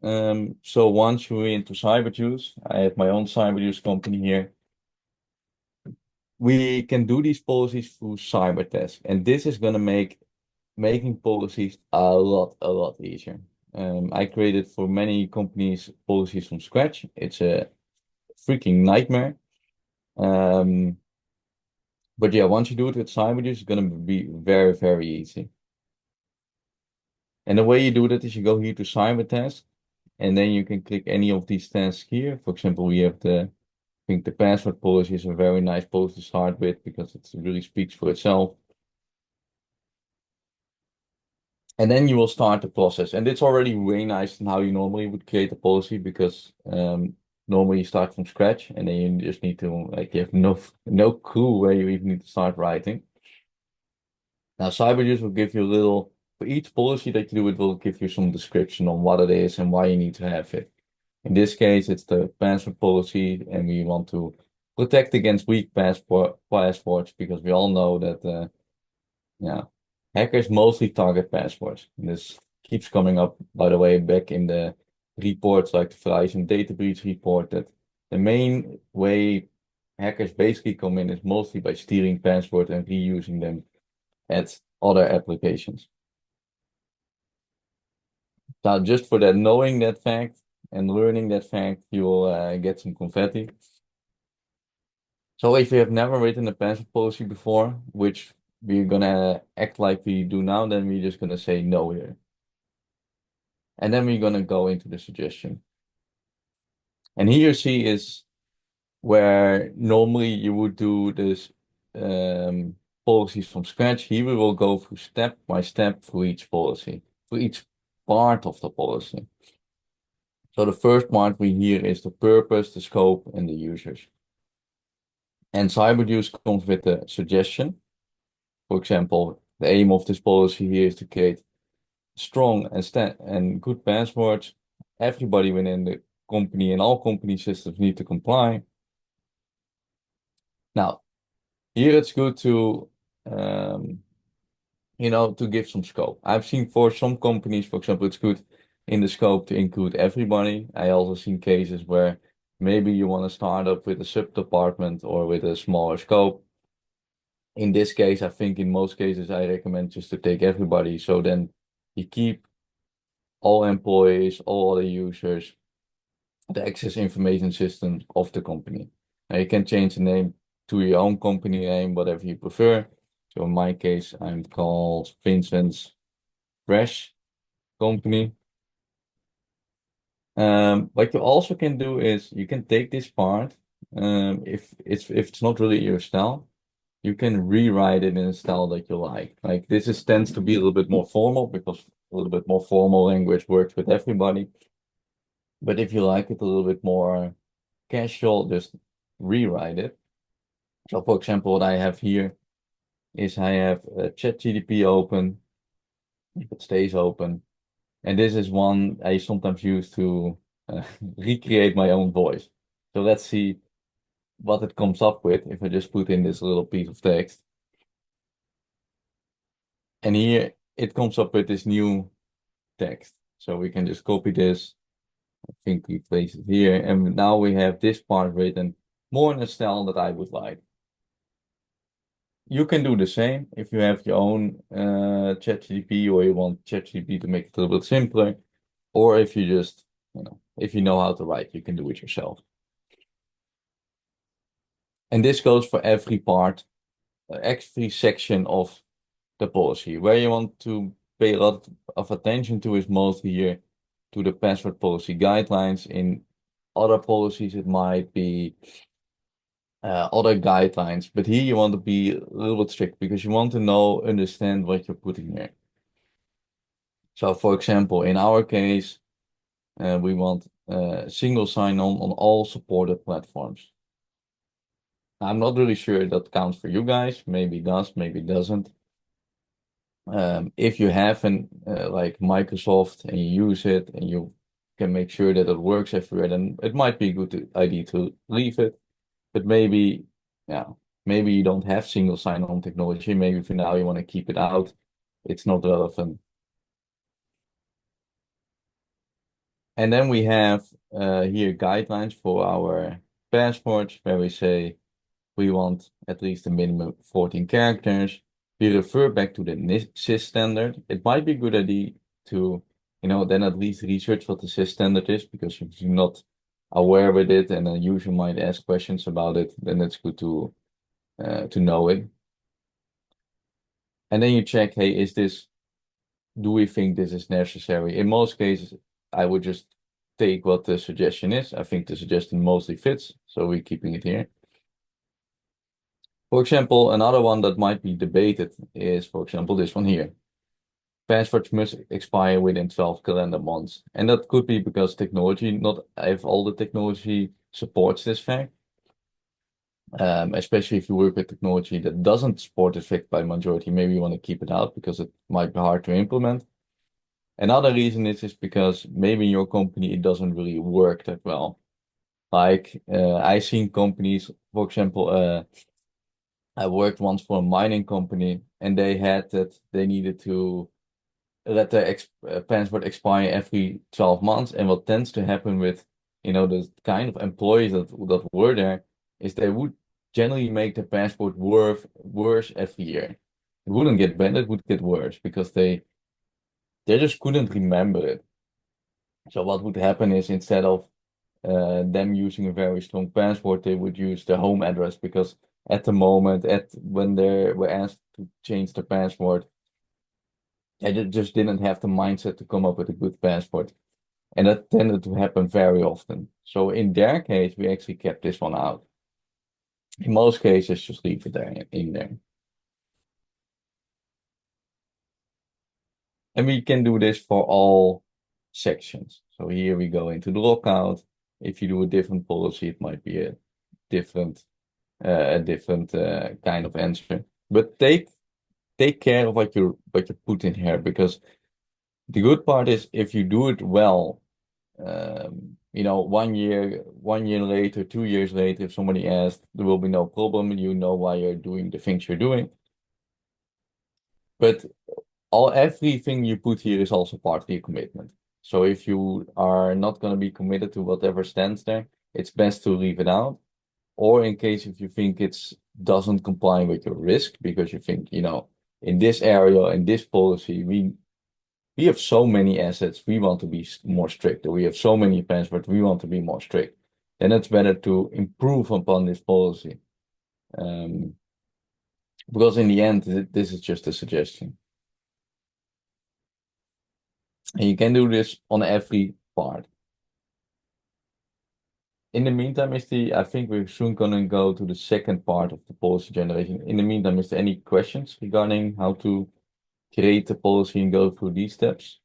So once you're into CyberJuice, I have my own CyberJuice company here. We can do these policies through CyberTest, and this is gonna make making policies a lot easier. I created for many companies policies from scratch. It's a freaking nightmare. Um, but yeah, once you do it with CyberJuice, it's gonna be very, very easy. And the way you do that is you go here to CyberTest, and then you can click any of these tasks here. For example, we have I think the password policy is a very nice policy to start with because it really speaks for itself. And then you will start the process. And it's already way nicer than how you normally would create a policy because normally you start from scratch and then you just need to like you have no clue where you even need to start writing. Now CyberJuice will give you a little for each policy that you do, it will give you some description on what it is and why you need to have it. In this case, it's the password policy, and we want to protect against weak passwords because we all know that yeah, hackers mostly target passwords. And this keeps coming up, by the way, back in the reports like the Verizon data breach report that the main way hackers basically come in is mostly by stealing passwords and reusing them at other applications. Now, just for that, knowing that fact and learning that fact, you will get some confetti. So if you have never written a password policy before, which we're gonna act like we do now, then we're just gonna say no here. And then we're gonna go into the suggestion. And here you see is where normally you would do this policies from scratch. Here we will go through step by step for each policy, for each part of the policy. So the first part we hear is the purpose, the scope, and the users. And CyberJuice comes with a suggestion. For example, the aim of this policy here is to create strong and good passwords. Everybody within the company and all company systems need to comply. Now, here it's good to to give some scope. I've seen for some companies, for example, it's good in the scope to include everybody. I also seen cases where maybe you want to start up with a sub-department or with a smaller scope. In this case, I think in most cases, I recommend just to take everybody. So then you keep all employees, all other users, the access information system of the company. Now you can change the name to your own company name, whatever you prefer. So in my case, I'm called Vincent's Fresh Company. What you also can do is you can take this part, if it's not really your style, you can rewrite it in a style that you like. Like this is tends to be a little bit more formal because a little bit more formal language works with everybody. But if you like it a little bit more casual, just rewrite it. So for example, what I have here is I have ChatGPT open, if it stays open. And this is one I sometimes use to recreate my own voice. So let's see what it comes up with if I just put in this little piece of text. And here it comes up with this new text. So we can just copy this. I think we place it here. And now we have this part written more in a style that I would like. You can do the same if you have your own ChatGPT or you want ChatGPT to make it a little bit simpler. Or if you just, if you know how to write, you can do it yourself. And this goes for every part, every section of the policy. Where you want to pay a lot of attention to is mostly here to the password policy guidelines. In other policies, it might be other guidelines, but here you want to be a little bit strict because you want to understand what you're putting here. So, for example, in our case, we want single sign-on on all supported platforms. I'm not really sure that counts for you guys. Maybe it does, maybe it doesn't. If you have an like Microsoft and you use it and you can make sure that it works everywhere, then it might be a good idea to leave it. But maybe, yeah, maybe you don't have single sign-on technology. Maybe for now you want to keep it out. It's not relevant. And then we have here guidelines for our passports where we say we want at least a minimum 14 characters. We refer back to the NIST standard. It might be a good idea to, then at least research what the NIST standard is, because if you're not aware with it and a user might ask questions about it, then it's good to know it. And then you check, hey, do we think this is necessary? In most cases, I would just take what the suggestion is. I think the suggestion mostly fits, so we're keeping it here. For example, another one that might be debated is, for example, this one here. Passwords must expire within 12 calendar months. And that could be because technology, not if all the technology supports this fact. Especially if you work with technology that doesn't support this fact by majority, maybe you want to keep it out because it might be hard to implement. Another reason is because maybe in your company it doesn't really work that well. Like I've seen companies, for example, I worked once for a mining company and they had that they needed to let their passport expire every 12 months. And what tends to happen with, the kind of employees that were there is they would generally make the passport worse every year. It wouldn't get better, it would get worse because they just couldn't remember it. So what would happen is instead of them using a very strong passport, they would use their home address because at the moment, when they were asked to change the passport, they just didn't have the mindset to come up with a good passport. And that tended to happen very often. So in their case, we actually kept this one out. In most cases, just leave it there in there. And we can do this for all sections. So here we go into the lockout. If you do a different policy, it might be a different kind of answer. But take care of what you put in here, because the good part is if you do it well, 1 year later, 2 years later, if somebody asks, there will be no problem. You know why you're doing the things you're doing. But everything you put here is also part of your commitment. So if you are not going to be committed to whatever stands there, it's best to leave it out. Or in case if you think it's doesn't comply with your risk, because you think, in this area, in this policy, we have so many assets, we want to be more strict. Or we have so many passwords, we want to be more strict. Then it's better to improve upon this policy. Because in the end, this is just a suggestion. And you can do this on every part. In the meantime, I think we're soon gonna go to the second part of the policy generation. In the meantime, is there any questions regarding how to create the policy and go through these steps?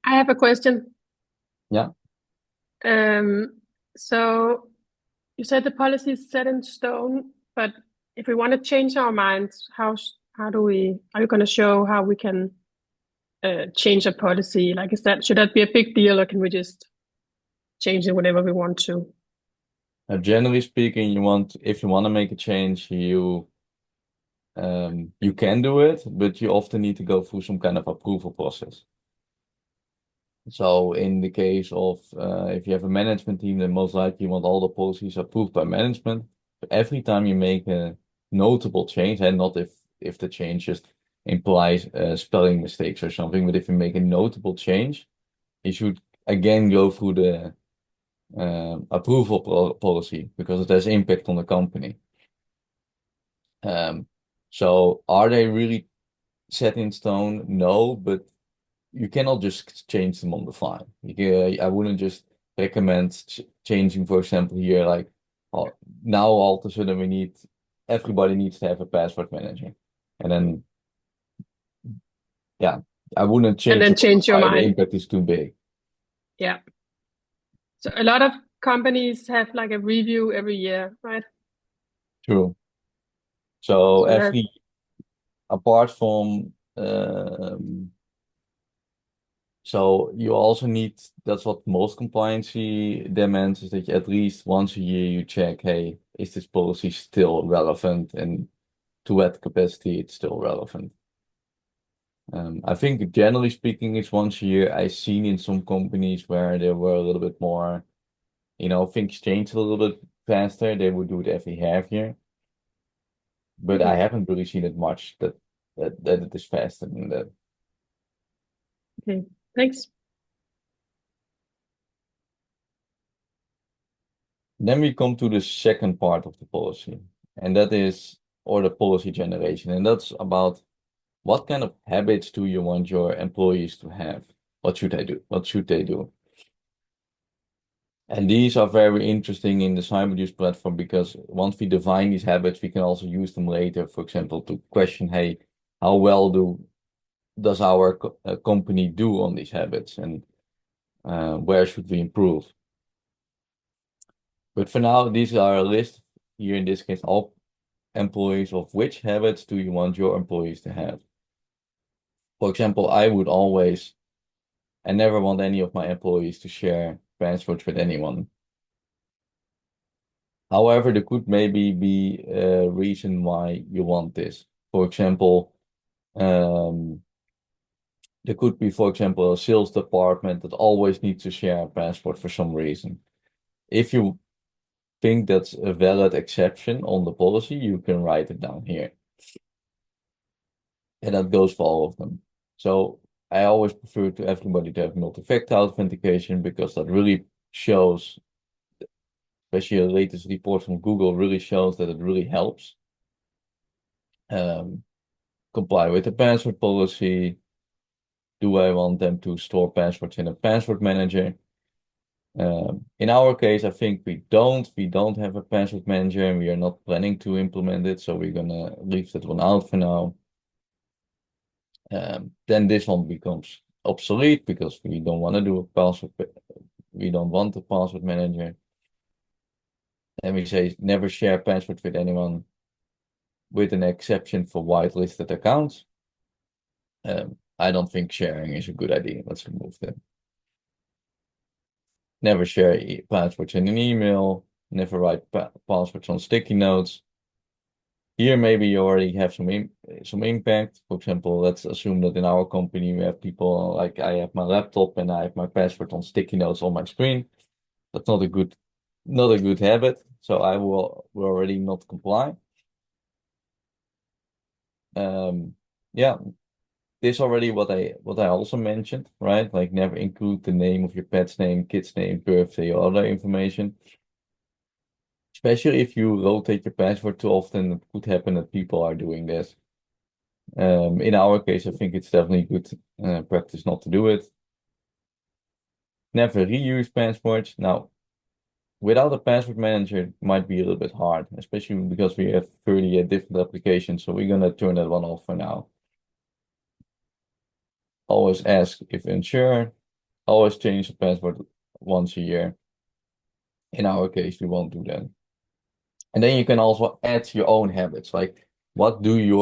I have a question. Yeah. So you said the policy is set in stone, but if we want to change our minds, how are you going to show how we can change a policy? Like, should that be a big deal, or can we just change it whenever we want to? Generally speaking, if you want to make a change, you can do it, but you often need to go through some kind of approval process. So in the case of if you have a management team, then most likely you want all the policies approved by management. Every time you make a notable change, and not if the change just implies spelling mistakes or something, but if you make a notable change, you should again go through the approval policy because it has impact on the company. So are they really set in stone? No, but you cannot just change them on the fly. I wouldn't just recommend changing, for example, here, like now all of a sudden everybody needs to have a password manager. And then, yeah, I wouldn't change And then change your the mind. impact is too big. Yeah. So a lot of companies have like a review every year, right? True. So that apart from, so you also need, that's what most compliancy demands, is that at least once a year you check, hey, is this policy still relevant? And to what capacity it's still relevant. I think generally speaking, it's once a year. I've seen in some companies where they were a little bit more, things changed a little bit faster. They would do it every half year, but I Okay. haven't really seen it much that it is faster than that. Okay. Thanks. Then we come to the second part of the policy, and that is, or the policy generation, and that's about what kind of habits do you want your employees to have? What should I do? What should they do? And these are very interesting in the Cyberduce platform because once we define these habits, we can also use them later, for example, to question, hey, how well does our company do on these habits, and where should we improve? But for now, these are a list here in this case, all employees of which habits do you want your employees to have? For example, I never want any of my employees to share passwords with anyone. However, there could maybe be a reason why you want this. For example, there could be, for example, a sales department that always needs to share a password for some reason. If you think that's a valid exception on the policy, you can write it down here. And that goes for all of them. So I always prefer to everybody to have multi-factor authentication because that really shows, especially the latest report from Google really shows that it really helps. Comply with the password policy. Do I want them to store passwords in a password manager? In our case, I think we don't have a password manager and we are not planning to implement it. So we're gonna leave that one out for now. Then this one becomes obsolete because we don't want to do a password. We don't want a password manager. And we say never share passwords with anyone, with an exception for whitelisted accounts. I don't think sharing is a good idea. Let's remove that. Never share passwords in an email. Never write passwords on sticky notes. Here, maybe you already have some impact. For example, let's assume that in our company we have people like I have my laptop and I have my password on sticky notes on my screen. That's not a good habit. So I will already not comply. Yeah, this already what I also mentioned, right? Like never include the name of your pet's name, kid's name, birthday, or other information. Especially if you rotate your password too often, it could happen that people are doing this. In our case, I think it's definitely good practice not to do it. Never reuse passwords. Now, without a password manager, it might be a little bit hard, especially because we have 30 different applications. So we're gonna turn that one off for now. Always ask if unsure. Always change the password once a year. In our case, we won't do that. And then you can also add your own habits. Like, what do you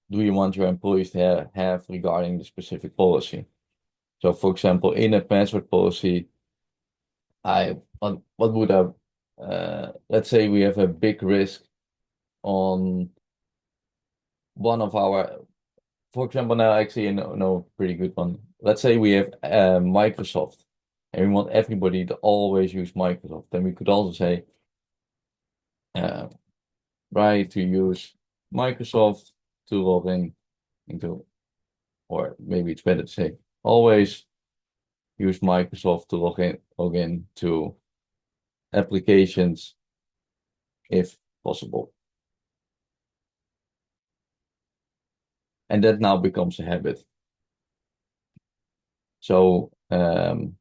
want your employees to have regarding the specific policy? So, for example, in a password policy, what would I, let's say we have a big risk on one of our, for example, now actually, no, pretty good one. Let's say we have Microsoft, and we want everybody to always use Microsoft. Then we could also say, try to use Microsoft to log in into, or maybe it's better to say, always use Microsoft to log in to applications if possible. And that now becomes a habit. So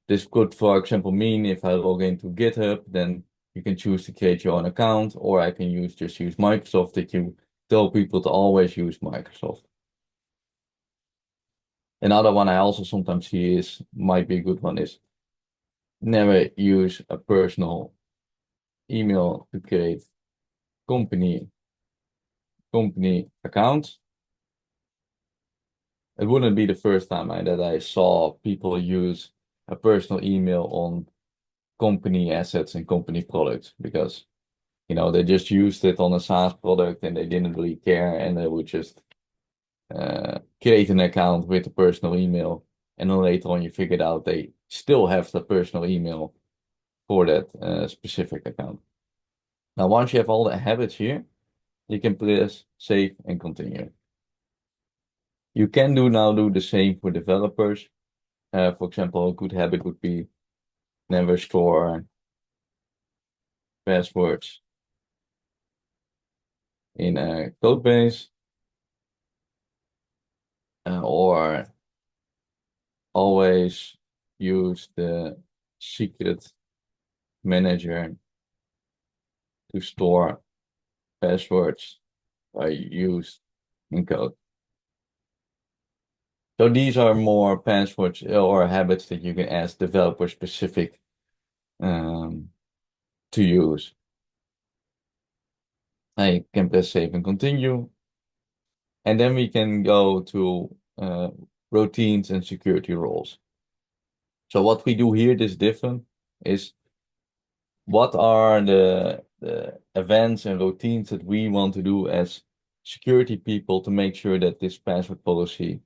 this could, for example, mean if I log into GitHub, then you can choose to create your own account, or I can just use Microsoft, that you tell people to always use Microsoft. Another one I also sometimes see might be a good one is never use a personal email to create company accounts. It wouldn't be the first time that I saw people use a personal email on company assets and company products because they just used it on a SaaS product and they didn't really care and they would just create an account with a personal email, and then later on you figured out they still have the personal email for that specific account. Now, once you have all the habits here, you can press save and continue. You can now do the same for developers. For example, a good habit would be never store passwords in a code base, or always use the secret manager to store passwords I use in code. So these are more passwords or habits that you can ask developer specific to use. I can press save and continue. And then we can go to routines and security roles. So what we do here that's different is what are the events and routines that we want to do as security people to make sure that this password policy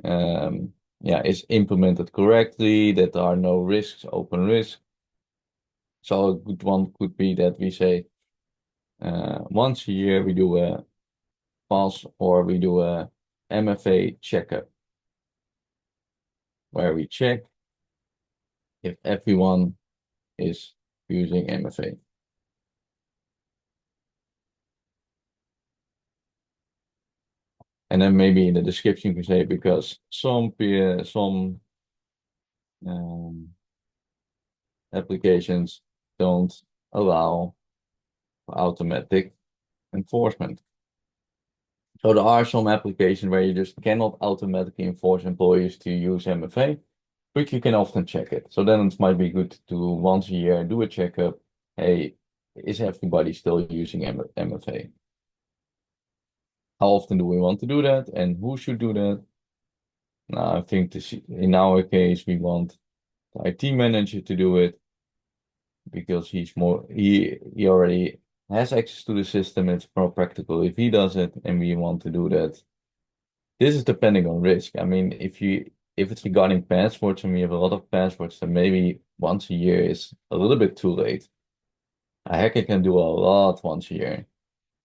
is implemented correctly, that there are no risks, open risks. So a good one could be that we say once a year we do a we do a MFA checkup where we check if everyone is using MFA. And then maybe in the description you can say because some applications don't allow automatic enforcement. So there are some applications where you just cannot automatically enforce employees to use MFA, but you can often check it. So then it might be good to once a year do a checkup. Hey, is everybody still using MFA? How often do we want to do that, and who should do that? Now, I think in our case, we want the IT manager to do it because he already has access to the system. It's more practical if he does it, and we want to do that. This is depending on risk. I mean, if it's regarding passwords and we have a lot of passwords, then maybe once a year is a little bit too late. A hacker can do a lot once a year,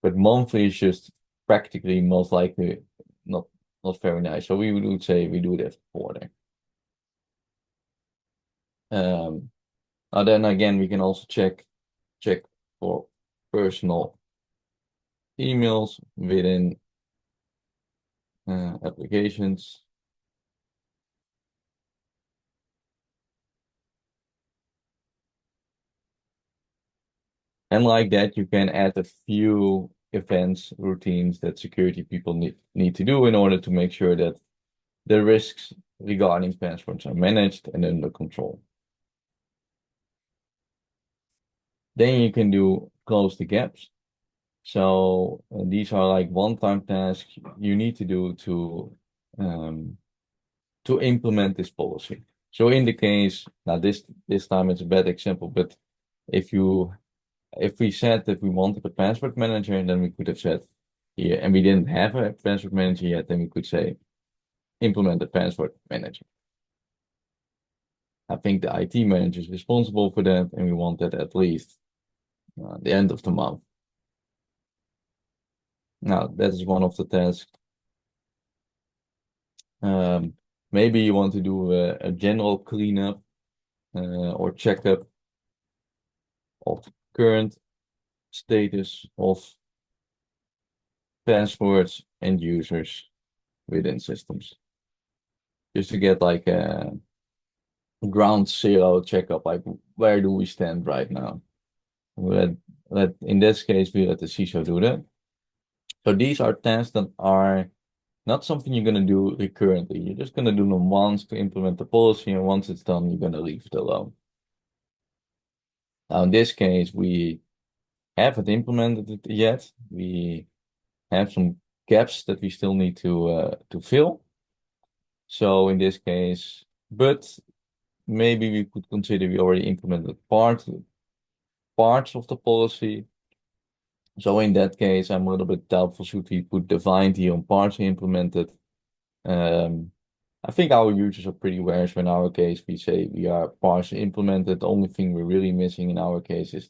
but monthly is just practically most likely not very nice. So we would say we do it every quarter. Then again, we can also check for personal emails within applications. And like that, you can add a few events, routines that security people need to do in order to make sure that the risks regarding passwords are managed and under control. Then you can do close the gaps. So these are like one-time tasks you need to do to implement this policy. So in the case, now this time it's a bad example, but if we said that we wanted a password manager, then we could have said here, and we didn't have a password manager yet, then we could say implement the password manager. I think the IT manager is responsible for that, and we want that at least the end of the month. Now, that is one of the tasks. Maybe you want to do a general cleanup or checkup of current status of passwords and users within systems. Just to get like a ground zero checkup, like where do we stand right now? In this case, we let the CISO do that. So these are tasks that are not something you're going to do recurrently. You're just going to do them once to implement the policy, and once it's done, you're going to leave it alone. Now, in this case, we haven't implemented it yet. We have some gaps that we still need to fill. So in this case, but maybe we could consider we already implemented parts of the policy. So in that case, I'm a little bit doubtful should we put defined here on partially implemented. I think our users are pretty aware. So in our case, we say we are partially implemented. The only thing we're really missing in our case is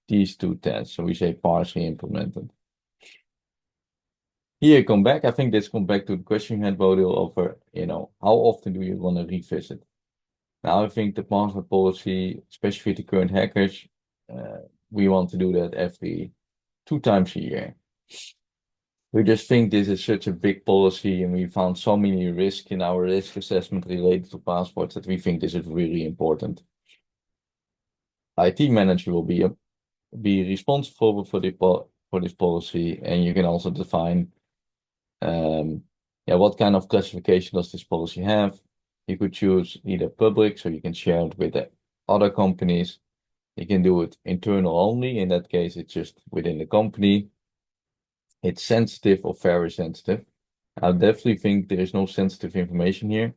these two tests. So we say partially implemented. Here, come back. I think this comes back to the question you had, Bodil, over, how often do you want to revisit? Now, I think the password policy, especially with the current hackers, we want to do that every 2 times a year. We just think this is such a big policy, and we found so many risks in our risk assessment related to passports that we think this is really important. IT manager will be responsible for this policy, and you can also define what kind of classification does this policy have. You could choose either public, so you can share it with the other companies. You can do it internal only. In that case, it's just within the company. It's sensitive or very sensitive. I definitely think there is no sensitive information here.